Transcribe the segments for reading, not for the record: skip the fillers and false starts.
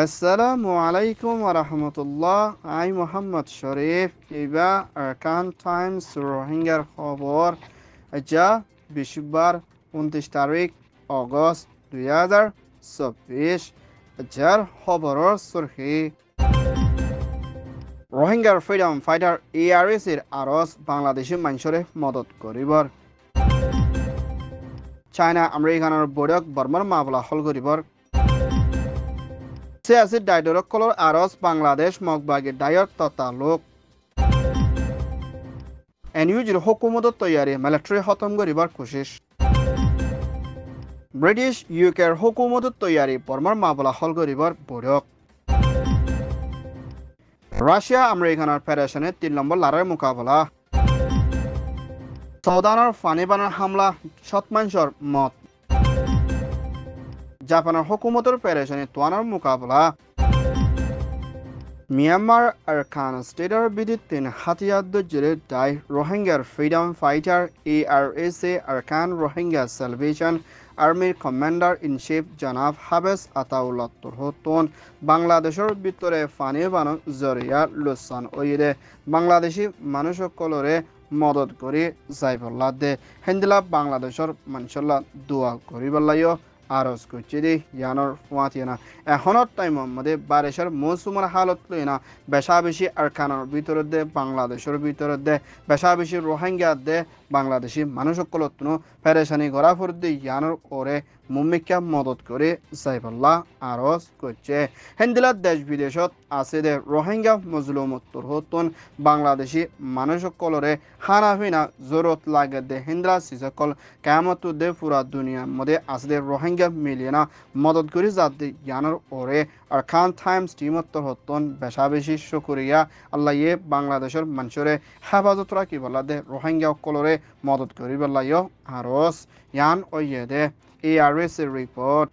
আসসালামু আলাইকুম ওয়া রাহমাতুল্লাহ। আই মোহাম্মদ শরীফ। এবা আরকান টাইমস রোহিঙ্গার খবর যা বৃহস্পতিবার 29 তারিখ আগস্ট 2024 যার খবরের সুরখি রোহিঙ্গার ফ্রিডম ফাইটার ARSের আরস বাংলাদেশি মানুষরে মদত করিবর চায়না আমেরিকানৰ বৈঠক বর্মার মামলা হল করিবর সিয়াসি ডাইডরকলর আরস বাংলাদেশ মগবাগি ডায়র ততালোক এনইউজির হুকুমত তৈয়ারি মিলিটারি খতম করিবার কোশিশ ব্রিটিশ ইউকের হুকুমত তৈয়ারি বর্মার মামলা হল করিবার বৈঠক রাশিয়া আমেরিকানের ফেডারেশনে 3 নম্বর লড়াইয়ের মোকাবেলা সৌদানের ফানিবানের হামলা শতমাংশর মত জাপানের হুকুমতের ফেডারেশনে তোয়ানোর মোকাবেলা মিয়ানমার আরকান স্টেটের বিদ্যুৎ হাতিয়ার জুড়ে দায় রোহিঙ্গার freedom fighter ARSA Arakan Rohingya celebration আর্মির কমান্ডার ইন চিফ জনাব হাবেস আতাউল্লাহ তুরহতন বাংলাদেশের ভিতরে ফানি বানো জরিয়া লোসান ওইরে বাংলাদেশি মানুষ সকলরে মদত করে যাইবল্লা দে হেন্দিলা বাংলাদেশের মানুষল্লা দোয়া করিবল্লাইও আরজ করছে দে ইয়ানোর ফুয়াতিনা এখনের টাইমের মধ্যে বারিশের মৌসুমের হালত লইনা বেশা বেশি আরকানের ভিতরে দে বাংলাদেশের ভিতরে দে বেশা বেশি রোহিঙ্গা দে বাংলাদেশি মানুষ সকলতনো পেরেশানি করা ফুরদে ইয়ানোর ওরে মুম্মিকা মদত করে যাইবল্লা আরজ করছে হেন্দিলা দেশ বিদেশত আছে দে রোহিঙ্গা মজলুমত তুরহতন বাংলাদেশি মানুষ সকলরে হানাফিনা জরুরত লাগে দে হেন্দিলা সিসকল কেয়ামত দে পুরা দুনিয়ার মধ্যে আছে দে রোহিঙ্গা মিলিয়না মদত করে যাতে ইয়ানোর ওরে আরকান টাইমস টিমত তুরহতন বেশা বেশি শুকরিয়া আল্লাহ ইয়ে বাংলাদেশের মানুষরে হেফাজত রাখি বলা দে রোহিঙ্গা সকলরে মদত করি বলাইও আরজ ইয়ান ওইয়ে দে ARS report.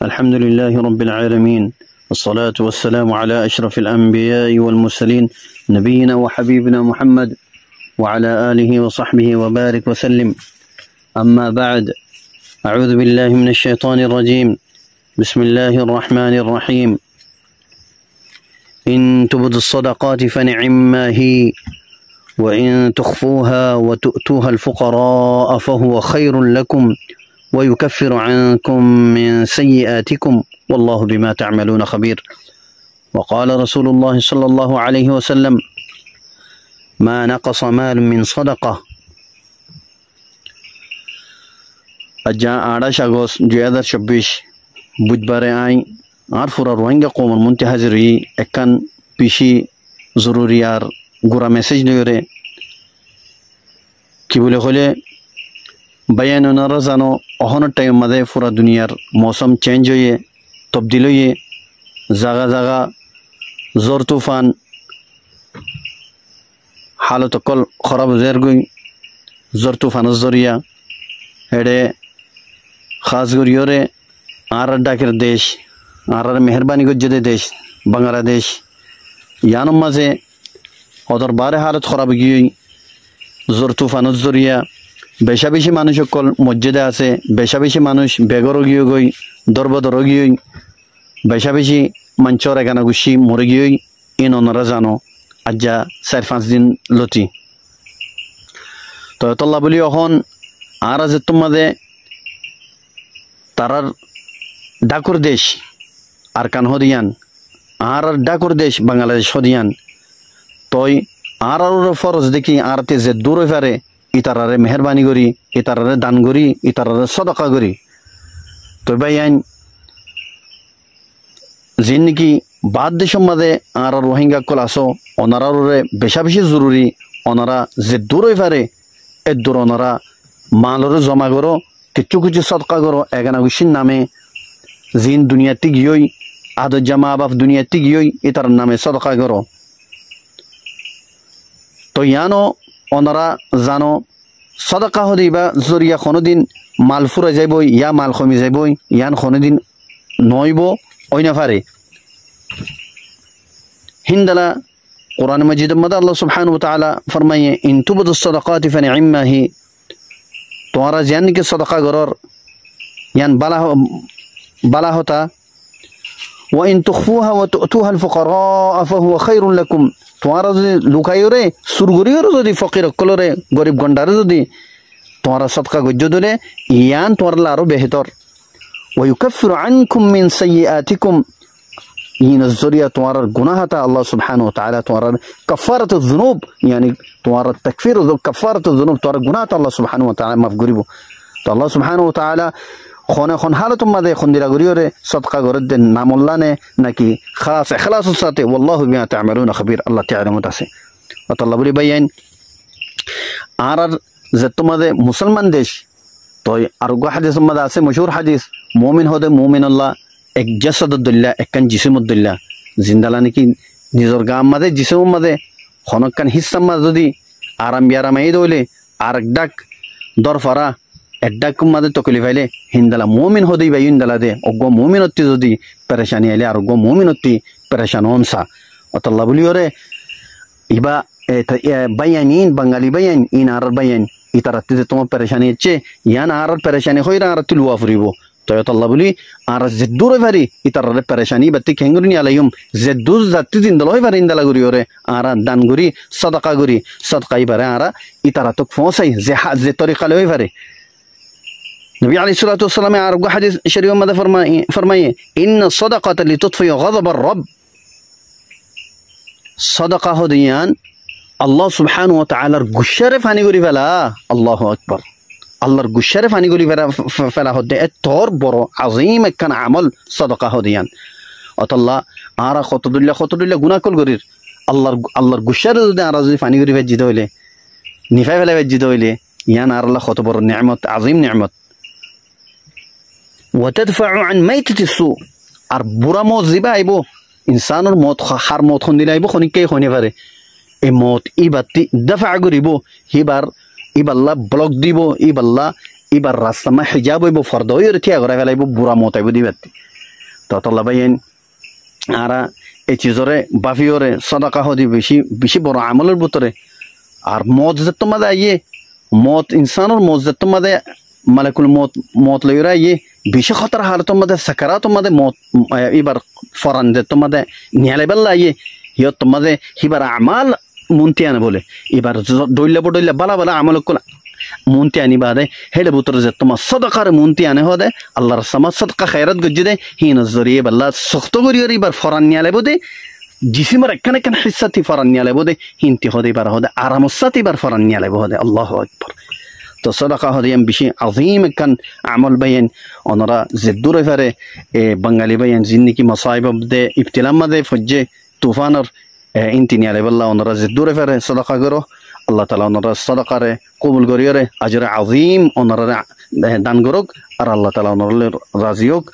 الحمد لله رب العالمين والصلاة والسلام على أشرف الأنبياء والمرسلين نبينا وحبيبنا محمد وعلى آله وصحبه وبارك وسلم أما بعد أعوذ بالله من الشيطان الرجيم بسم الله الرحمن الرحيم إن تبدوا الصدقات فنعما هي وإن تخفوها وتؤتوها الفقراء فهو خير لكم ويكفر عنكم من سيئاتكم والله بما تعملون خبير وقال رسول الله صلى الله عليه وسلم ما نقص مال من صدقة أجا 28 আগস্ট 2026 বুধবারে আই আর ফুরা রোহিঙ্গা কওমের মধ্যে হাজিরি একখান বেশি জরুরি আর গোরা মেসেজ লইরে কি বলে হলে বায়ান ওনারা জানো অহনের টাইম মাঝে পুরা দুনিয়ার মৌসুম চেঞ্জ হয়ে তবদিল হয়ে জাগা জাগা জ্বর তুফান হালত অকল খরাব হয়ে গই জ্বর তুফানের জরিয়া হেডে খাস গরিয়রে আর ডাকের দেশ আর মেহরবানি গজ্জে দেশ বাংলাদেশ ইয়ানোর মাঝে ওদের বারে হালত খরাব গিয়ে জ্বর তুফানের জরিয়া বেশা বেশি মানুষ সকল মসজিদে আছে বেশা বেশি মানুষ বেগর গিয়ে গই দরবদর গিয়ে বেশা বেশি মঞ্চর এখানে গুছি মরে গিয়ে ইন ওনারা জানো আজ্জা 4-5 দিন লতি তো তল্লা বলি এখন আর আছে তোমাদের তারার ডাকুর দেশ আর কান হদিয়ান আর ডাকুর দেশ বাংলাদেশ হদিয়ান তই আর ফরজ দেখি আরতে যে দূর হয়ে পারে ইতারারে মেহরবানি করি ইতারারে দান করি ইতারারে সদকা করি তো ভাই আইন যে নাকি বাদ দেশের মাঝে আর রোহিঙ্গা কল আসো ওনারে বেশা বেশি জরুরি ওনারা যে দূর হয়ে পারে এর দূর ওনারা মালরে জমা করো কিছু কিছু সদকা করো এগানা গুছির নামে জিন দুনিয়াতে গিয়েই আদর জামা বাপ দুনিয়াতে গিয়েই ইতার নামে সদকা করো তো ইয়ানো ওনারা জানো সদকা হদিবা জরিয়া কোনোদিন মাল ফুরে যাইব ইয়া মাল কমি যাইব ইয়ান কোনোদিন নইব ওই না পারে হিন্দালা কোরআন মাজিদের মধ্যে আল্লাহ সুবহানাহু ওয়া তাআলা ফরমায়ে ইন তুবদুস সাদাকাতি ফানি'ম্মা হি তোমরা জান কি সদকা গরর ইয়ান বালা বালা হতা وإن تخفوها وتؤتوها الفقراء فهو خير لكم তোমারা যদি লুকাইরে সুরগুরিও যদি ফকির কলরে গরিব গন্ডারে যদি তোমারা সদকা গজ্জ দিলে ইয়ান তোমার আরো বেহতর ويكفر عنكم من سيئاتكم इन जरिया तुम्हारा गुनाह था अल्लाह सुब्हानहु व तआला तुम्हारा कफारत जुनूब यानी तुम्हारा तकफीर कफारत जुनूब तुम्हारा गुनाह था अल्लाह सुब्हानहु व तआला माफ करिबो तो अल्लाह सुब्हानहु व तआला खोने खोन हालत मदे खुंदिरा गुरियोरे सदका गरद नामुल्ला ने नकी खास इखलास साथे वल्लाहु बिमा तअमलून खबीर अल्लाह तआला तासे अल्लाह बली बयान आर जत्तो मदे मुसलमान देश तो अरगो हदीस मदे আছে मशहूर हदीस मुमिन होदे मुमिन अल्लाह एक जसदुल्लाह एकन जिसमुद्दुल्लाह जिंदालाने की निजर गाम मदे जिसम मदे खनकन हिस्सा मा जदि आराम बियाराम এই দইলে আর একডাক দরফারা একডাক মদে তকলিফ আইলে হিন্দালা মুমিন হদি বাই হিন্দালা দে অগো মুমিনতি যদি পরেশানি আইলে আর অগো মুমিনতি পরেশান হনসা আল্লাহ বলিওরে ইবা বায়ানিন বাঙালি বায়ান ইন আর বায়ান ইতারাতে তোমার পরেশানি হচ্ছে ইয়ান আর পরেশানি হইরা আর তুলওয়া ফুরিবো तो अल्लाह बोली आर जिद्दूर भारी इतर परेशानी बत्ती खेंगुरनी आलयम जिद्दूर जाती जिंदलो भारी इंदला गुरी ओरे आरा दान गुरी सदका बारे आरा इतर तो फोंसाई जे तरीका ले भारी नबी अलैहिस्सलातु वस्सलाम आर गो हदीस शरीफ में फरमाइए इन सदक़त लितुत्फि गज़ब الرب सदका हो दियान अल्लाह सुब्हानहु व तआला गुशरे फानी गुरी वाला अल्लाहु अकबर আল্লাহর গুশারে ফানিগুলি ফেলা হতে এতর বড় আজিম একখান আমল সদকা হদিয়ান অতল্লাহ আরা কতদুল্লাহ গুনাহ কল করির আল্লাহর গুশারে যদি আরা যদি ফানিগুলি ভেজিত হইলে নিফাই ফেলা ভেজিত হইলে ইয়ান আর আল্লাহ কত বড় নিয়ামত আজিম নিয়ামত ওয়াতাদফাউ আন মাইতাতিস সু আর বুড়া মত জিবা আইব ইনসানের মত হার মত খন দিলে আইব খনিকে খনি পারে এই মত ইবাতি দফা করিব হিবার ইবাল্লা ব্লক দিব ইবার রাস্তা মা হিজাব হইব ফরদ হইরে থিয়া করে ফেলাইব বুড়া মত আইব দিবাতি তো আল্লাহ বাইন আরা এই চিজরে বাফিওরে সদকা হদি বেশি বড় আমলের ভিতরে আর মত যে তোমাদের আইয়ে মত ইনসানের মত যে তোমাদের মালাকুল মত লইরা আইয়ে বেশি খতর হালত তোমাদের সাকারাত তোমাদের মত এবার ফরান যে তোমাদের নিয়ালেবেলা আইয়ে হিয় তোমাদের হিবার আমাল মুন্তিয়ান বলে এবার দইলা বডইলা বালা বালা আমল কল মুন্তিয়ানি বাদে হেলে বুতর যে তোমার সদকার মুন্তিয়ানে হদে আল্লাহর সামা সদকা খায়রাত গজ্জে হিন জরিয়ে বাল্লা সখত করিয়র এবার ফরান নিয়ালে বদে জিসিমর একখানে কেন হিসাতি ফরান নিয়ালে বদে হিনতি হদে এবার হদে আরামসাতি এবার ফরান নিয়ালে বদে আল্লাহু আকবার তো সদকা হদিয়াম বেশি আজিম একখান আমল বাইন ওনারা জিদ্দুরে ফারে বাঙালি বাইন জিন্দিকি মাসাইব দে ইবতিলাম দে ফজ্জে তুফানর इंतिनी आले बल्ला उनरा जिद्दूरे फेरे सदका करो अल्लाह ताला उनरा सदका रे कबूल करियो रे अजर अजीम उनरा दान करोग और अल्लाह ताला उनरा राजी होग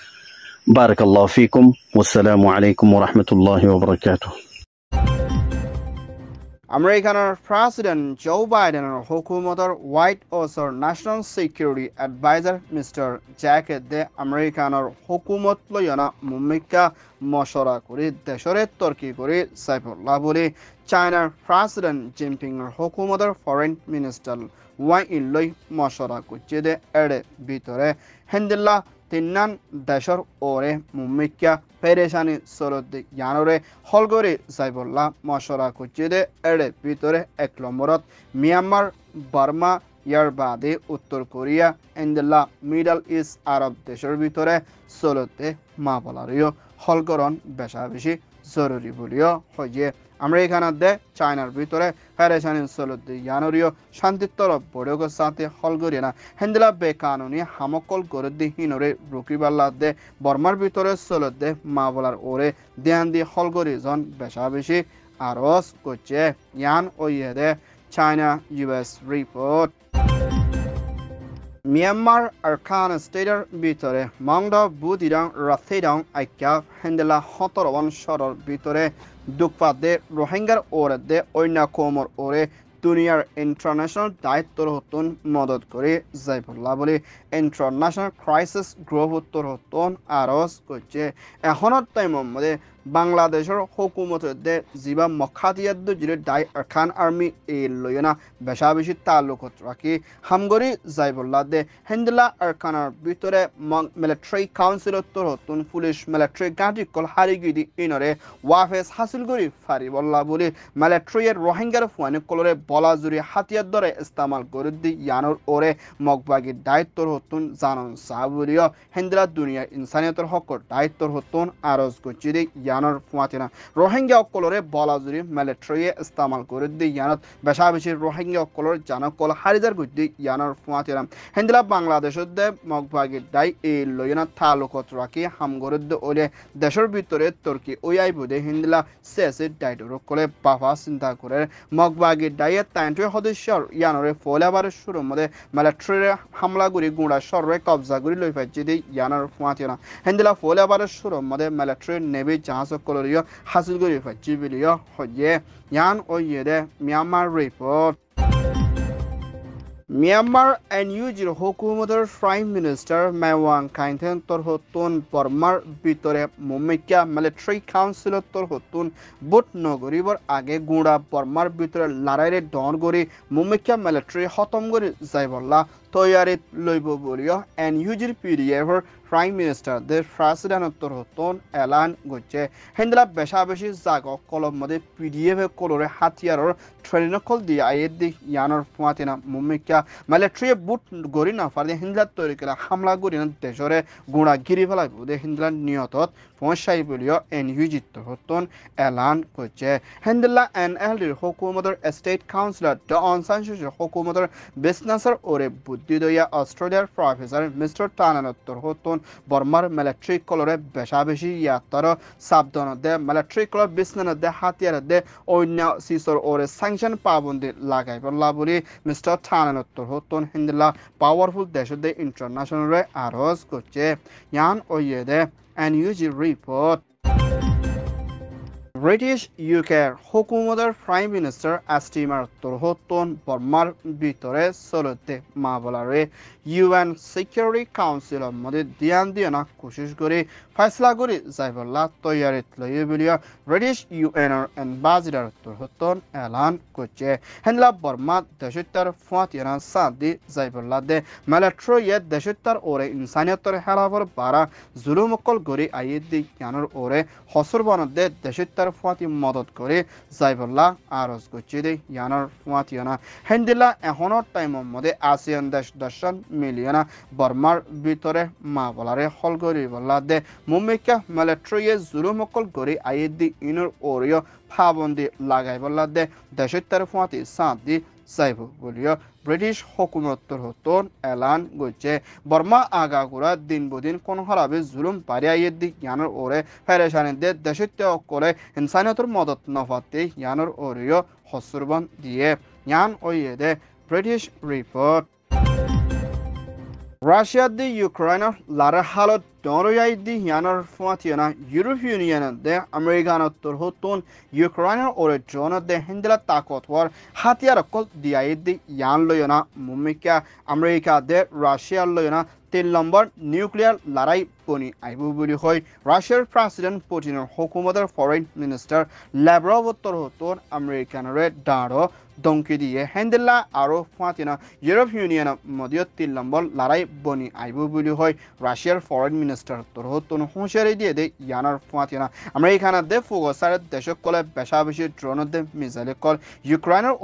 बारकल्लाहु फीकुम वस्सलामु अलैकुम व रहमतुल्लाहि व बरकातुहू আমেরিকানৰ প্ৰেসিডেন্ট জো বাইডেনৰ হুকুমতৰ হোৱাইট হাউচৰ national security adviser mister Jake দে আমেৰিকানৰ হুকুমত লৈ অনা ভূমিকা মশৰা কৰি দেশৰে তৰ্কি কৰি সাইফুল্লাহ বুলি চাইনাৰ প্ৰেসিডেন্ট জিনপিঙৰ হুকুমতৰ ফৰেন মিনিষ্টাৰ ওয়াং ইলৈ মশৰা কৰিছে দে এৰে ভিতৰে হেন্দিল্লা তিন্নান দেশৰ ওৰে ভূমিকা পেরেশানি সরদ জানরে হলগরে সাইফুল্লাহ মশরা করছে দে এর ভিতরে 1 নম্বরত মিয়ানমার বার্মা ইয়ার বাদে উত্তর কোরিয়া এন্ডলা মিডল ইস্ট আরব দেশের ভিতরে চলতে মা বলারিও হলগরণ বেশা বেশি জরুরি বলিও হয়ে আমেরিকানার দে চায়নার ভিতরে পেরেশানি চলত জানরিও শান্তির তরফ বড়গর সাথে হলগরিয়া না হেন্দিলা বেকানুনি হামকল করে দি হিনরে রুকিবাল্লা দে বর্মার ভিতরে চলত দে মা বলার ওরে ধ্যান দি হলগরি জন বেশা বেশি আরস করছে ইয়ান ওইয়ে দে China US report Myanmar Arakan স্টেটের ভিতরে মংড বুদিরাং রাথেডাং আইকা হেন্দিলা 17 শহরের ভিতরে দুঃপাদে রোহিঙ্গার ওরে দে অন্য কোমর ওরে দুনিয়ার ইন্টারন্যাশনাল দায়িত্বর হতন মদত করে সাইফুল্লাহ বলে ইন্টারন্যাশনাল ক্রাইসিস গ্রুপ উত্তর হতন আরজ করছে এখনত টাইমের মধ্যে বাংলাদেশের হুকুমতে জিবা মখাতিয়াদ্দ জিরে ডাই আরকান আর্মি এ লয়না বেশা বেশি তাল্লুকত রাখি হামগরি যাইবল্লা দে হেন্দিলা আরকানার ভিতরে মিলিটারি কাউন্সিলর হতুন পুলিশ মিলিটারি গাঁটি কল হারিগিদি ইনরে ওয়াফেস হাসিল করি ফারিবল্লা বলে মিলিটারিয়ের রোহিঙ্গার ফুয়ানি কলরে বলা জুড়ি হাতিয়ার দরে ইস্তেমাল করে দি ইয়ানোর ওরে মগবাগি দায়িত্বর হতুন জানন সাবুলিও হেন্দিলা দুনিয়ার ইনসানিয়তের হকর দায়িত্বর হতুন আরজ করছি দি ইয়ানোর ফুয়াতিনা রোহিঙ্গা অকলরে বলা জুড়ি মিলিটারিয়ে ইস্তেমাল করে দি ইয়ানত বেশা বেশি রোহিঙ্গা অকলর জানক কল হারিজার গুদ্দি ইয়ানোর ফুয়াতিনা হেন্দিলা বাংলাদেশের দে মগবাগি দাই এই লয়না তালুকত রাখি হামগরদ্দ ওলে দেশের ভিতরে তুর্কি ওই আইবুদে হিন্দিলা শেষে দায়িত্ব করে বাফা চিন্তা করে মগবাগি দাইয়ের তাইনটুই সদস্যর ইয়ানরে ফলাবারের শুরুর মধ্যে মিলিটারি হামলাগুড়ি গুঁড়া শহরে কবজাগুড়ি লই পাইছে দি ইয়ানোর ফুয়াতিনা হেন্দিলা ফলাবারের শুরুর মধ্যে মিলিটারি নেভি জাহাজ কলরিও হাসিল করি পাইছে বিলিও হয়ে ইয়ান ও ইয়েদে মিয়ানমার রিপোর্ট মিয়ানমার এনইউজির হুকুমতের প্রাইম মিনিস্টার মেওয়াং কাইন্থেন তোর হতুন বর্মার ভিতরে মুম্মিকা মিলিটারি কাউন্সিলর তোর হতুন বুট নগরীবর আগে গুঁড়া বর্মার ভিতরে লড়াইরে ডন গড়ি মুম্মিকা মিলিটারি খতম করে যাইবল্লা তৈয়ারিত লইব বলিও এনইউজির পিডিএফর প্রাইম মিনিস্টার দের প্রেসিডেন্টর হতুন এলান গছে হেন্দিলা বেশা বেশি জাগ কলম মধ্যে পিডিএফ কলরে হাতিয়ারর ট্রেনিনকল দিয়ে আয়ের দিক ইয়ানোর ফুয়াতিনা মুম্মিকা মিলিটারি বুট গড়ি না পারে হিন্দলা তৈরি করে হামলা গড়ি না দেশরে গুঁড়া গিরি ফেলাইব দে হিন্দলা নিয়তত পৌঁছাই বলিও এনইউজিত হতুন এলান গছে হেন্দিলা এনএলডির হুকুমতের স্টেট কাউন্সিলর ড অন সান সুচির হুকুমতের বিজনেসের ওরে বুদ্ধিদয়া অস্ট্রেলিয়ার প্রফেসর মিস্টার টানানত্তর হতুন বর্মার মিলিটারি কলরে বেশা বেশি ইয়াত্তর সাবধান দে মিলিটারি কলর বিজনেস দে হাতিয়ার দে অন্য সিসর ওরে স্যাংশন পাবন্দি লাগাই বললা বলি মিস্টার টানানত্তর হতুন হিন্দিলা পাওয়ারফুল দেশ দে ইন্টারন্যাশনাল আরজ করছে ইয়ান ওয়ে দে এনইউজি রিপোর্ট ব্রিটিশ ইউকের হুকুমতের প্রাইম মিনিস্টার স্টিমার তোরহতন বর্মার ভিতরে চলতে মা বলারে ইউএন সিকিউরিটি কাউন্সিলের মধ্যে ধ্যান দিয়ে না কোশিশ করে ফয়সলা করে যাইবল্লা তৈয়ারিত লইয়ে বলিয়া ব্রিটিশ ইউএনের এম্বাসিডার তোরহতন এলান করছে হেনলা বর্মা দেশত্যার ফুয়াতিয়ানা সাদি যাইবল্লা দে মিলিটারি দেশত্যার ওরে ইনসানিয়তর হেলাফর বারা জুলুমকল গড়ি আইয়ে দি জ্ঞানের ওরে হসর বনদে দেশত্যার ফুয়াতি মদত করে যাইবল্লা আরজ করছে দে ইয়ানোর ফুয়াতিয়ানা হেন্দিলা এখনের টাইমের মধ্যে আসিয়ান দেশ 10 মিলিয়না বর্মার ভিতরে মা বলারে হল গড়ি বল্লা দে মুম্মিকা মিলিটারি জুলুমকল গড়ি আইয়ে দি ইনুর ওরিও পাবন্দি লাগাই বল্লা দে দেশত্যার ফুয়াতি সাদি যাইব বলিও ব্রিটিশ হুকুমতর হতন এলান গছে বর্মা আগাগুড়া দিন বদিন কোন হরাবে জুলুম পারিয়াইয়ের দিক ইয়ানোর ওরে ফেরেশানি দে দেশত্য করে ইনসানিয়তর মদত নফাতে ইয়ানোর ওরিও হসুরবান দিয়ে ইয়ান ওয়ে দে ব্রিটিশ রিপোর্ট রাশিয়া দি ইউক্রেনের লারা হালত ডরয়াই দি ইয়ানোর ফুয়াতিয়ানা ইউরোপীয় ইউনিয়ন দে আমেরিকানত্তর হতুন ইউক্রেনের ওরে জন দে হিন্দিলা তাকতওয়ার হাতিয়ার কল দিয়াই দি ইয়ান লয়না মুম্মিকা আমেরিকা দে রাশিয়ার লয়না 3 নম্বর নিউক্লিয়ার লড়াই বনি আইব বলি হয় রাশিয়ার প্রেসিডেন্ট পুতিনের হুকুমতের ফরেন মিনিস্টার ল্যাভরভ উত্তর হতুন আমেরিকানরে দাঁড়ো দমকি দিয়ে হেন্দিল্লা আরও ফাঁতিনা ইউরোপীয় ইউনিয়নের মধ্যে 3 নম্বর লড়াই বনি আইব বলি হয় রাশিয়ার ফরেন মিনিস্টার তোর হতুন হুঁশিয়ারি দিয়ে দে ইয়ানার ফাঁতিনা আমেরিকানের দে ফুগসারের দেশক কলে বেশা বেশি ড্রোনের দে মিসাইলে কল ইউক্রেনের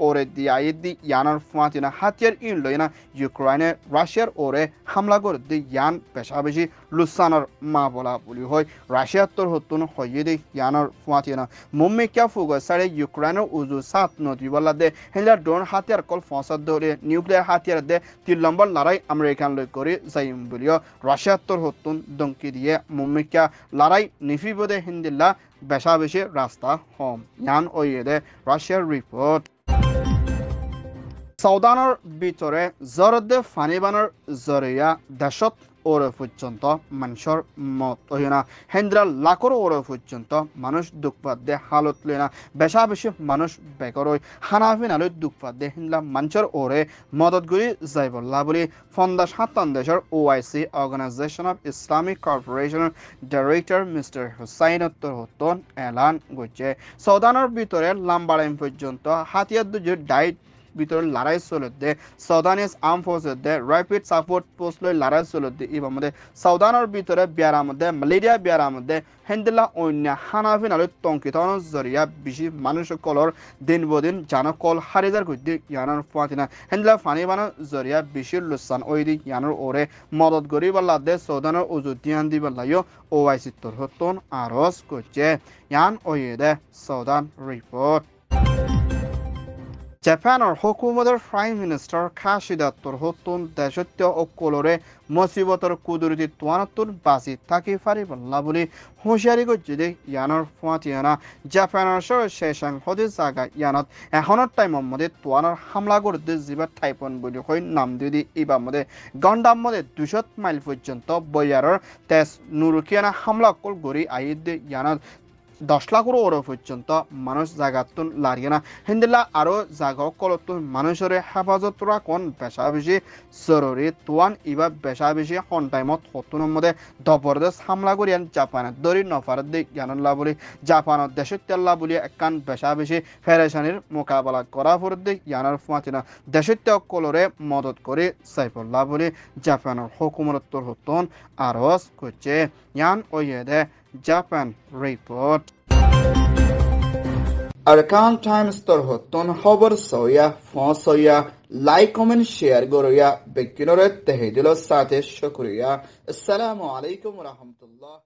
ওরে দিয়ে আই দি ইয়ানার ফাঁতিনা হাতিয়ার ইন লইনা ইউক্রেনের রাশিয়ার ওরে হামলা করে দি ইয়ান বেশা বেশি লুসানোর মা বলা বলি হয় রাশিয়ার তোর হতুন হইয়ে দি ইয়ানার ফাঁতিনা মুম্মিকা ফুগসারে ইউক্রেনের উজু 7 নদী বলা দে হেলা ড্রোন হাতিয়ার কল ফসাদ ধরে নিউক্লিয়ার হাতিয়ার দে 3 নম্বর লড়াই আমেরিকান লই করে যাইম বলিও রাশিয়ার তোর হতুন দমকি দিয়ে মুম্মিকা লড়াই নিফিবদে হিন্দিল্লা বেশা বেশি রাস্তা হম ইয়ান ওয়ে দে রাশিয়ার রিপোর্ট সৌদানৰ ভিতরে জরদে ফানিবানৰ জরিয়া দেশত ওরে পর্যন্ত মানুষের মত হইনা হেন্দ্রা লাখর ওরে পর্যন্ত মানুষ দুঃখপাত দে হালত লই না বেশা বেশি মানুষ বেকর হই হানাফিনালে দুঃখপাত দে হিন্দলা মানুষের ওরে মদত করি যাইবল্লা বলি ফন্দা 57 দেশের ওআইসি অর্গানাইজেশন অফ ইসলামিক কর্পোরেশনের ডাইরেক্টর মিস্টার হুসাইন হতন এলান করছে সৌদানের ভিতরে লাম্বাড়াইম পর্যন্ত হাতিয়ার দুজের ডাইট ভিতরে লড়াই চলতে সৌদানিস আর্ম ফোর্সেস দে র্যাপিড সাপোর্ট পোস্ট লই লড়াই চলতে ইবার মধ্যে সৌদানের ভিতরে বিয়ার মধ্যে ম্যালেরিয়া বিয়ার মধ্যে হেন্দিলা অন্য হানাফিনালে টঙ্কিত জরিয়া বেশি মানুষ কলর দিন বদিন জানো কল হারিজার করতে ইয়ানোর ফাতিনা হেন্দিলা ফানি বানো জরিয়া বেশি লুসান ওই দি ইয়ানোর ওরে মদত করি বল্লা দে সৌদানের উজুদিয়ান দি বল্লাইও ওআইসি তোর হতন আরজ করছে ইয়ান ওয়ে দে সৌদান রিপোর্ট জাপানৰ হুকুমতৰ প্ৰাইম মিনিষ্টাৰ খাছিদা তৰহতুন দেশত্য অকলৰে মুসিবতৰ কুদৰতি তোৱানতুন বাচি থাকি পাৰিবল্লা বুলি হুঁচিয়াৰি কৰিছে দে ইয়ানৰ ফুৱাটিয়ানা জাপানৰ শেষাং সদি জাগা ইয়ানত এখনৰ টাইমৰ মধ্যে তোৱানৰ হামলা কৰিছে যিবা ঠাইপন বুলি কৈ নাম দি ইবাৰ মধ্যে গণ্ডাম মধ্যে 200 মাইল পৰ্যন্ত বয়াৰৰ তেজ নুৰুকিয়ানা হামলা কল গৰি আহি দে ইয়ানত 10 লাখের ওরে পর্যন্ত মানুষ জায়গাতুন লারিয়ে না হিন্দিল্লা আরো জায়গা কলতুন মানুষের হেফাজত রাখন বেশা বেশি জরুরি তোয়ান ইবা বেশা বেশি হন টাইমত হতুনের মধ্যে জবরদস্ত হামলা করিয়ান জাপানের দরি নফার দিক জানাল্লা বলি জাপানের দেশের তেল্লা বলি একান বেশা বেশি ফেরেশানির মোকাবেলা করা পর দিক জানার ফুয়াতিনা দেশের কলরে মদত করে সাইফুল্লাহ বলি জাপানের হুকুমতর হতুন আরজ করছে ইয়ান ওয়েদে Japan report. Arkan Times tor hoton hobar soya, fon soya, like, comment, share goroya, bekinore tehidilo sate shukriya. Assalamu alaikum wa rahmatullah.